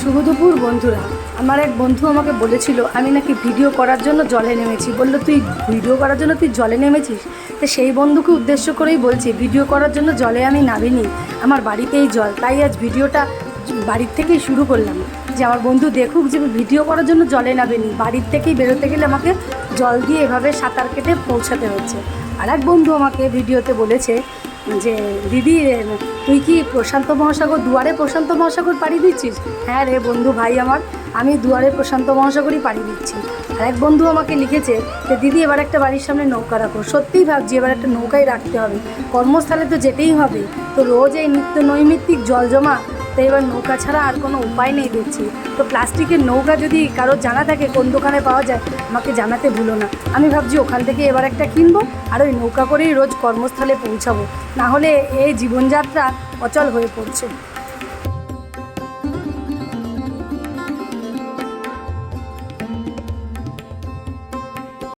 শুভ দুপুর বন্ধুরা। আমার এক বন্ধু আমাকে বলেছিল আমি নাকি ভিডিও করার জন্য জলে নেমেছি। বললো তুই ভিডিও করার জন্য তুই জলে নেমেছিস? তো সেই বন্ধুকে উদ্দেশ্য করেই বলছি, ভিডিও করার জন্য জলে আমি নামিনি, আমার বাড়িতেই জল। তাই আজ ভিডিওটা বাড়ির থেকেই শুরু করলাম, যে আমার বন্ধু দেখুক যে ভিডিও করার জন্য জলে নামেনি, বাড়ির থেকেই বেরোতে গেলে আমাকে জল দিয়ে এভাবে সাঁতার কেটে পৌঁছাতে হচ্ছে। আর এক বন্ধু আমাকে ভিডিওতে বলেছে যে দিদি তুই কি প্রশান্ত মহাসাগর, দুয়ারে প্রশান্ত মহাসাগর পাড়ি দিচ্ছিস? হ্যাঁ রে বন্ধু ভাই আমার, আমি দুয়ারে প্রশান্ত মহাসাগরই পাড়ি দিচ্ছি। আর এক বন্ধু আমাকে লিখেছে যে দিদি এবার একটা বাড়ির সামনে নৌকা রাখো। সত্যিই ভাবছি এবার একটা নৌকাই রাখতে হবে, কর্মস্থলে তো যেতেই হবে, তো রোজ এই নিত্য নৈমিত্তিক জল জমা, তো এবার নৌকা ছাড়া আর কোনো উপায় নেই দেখছি। তো প্লাস্টিকের নৌকা যদি কারোর জানা থাকে কোন দোকানে পাওয়া যায় আমাকে জানাতে ভুলো না। আমি ভাবছি ওখান থেকে এবার একটা কিনবো, আর ওই নৌকা করেই রোজ কর্মস্থলে পৌঁছাবো, না হলে এই জীবনযাত্রা অচল হয়ে পড়ছে।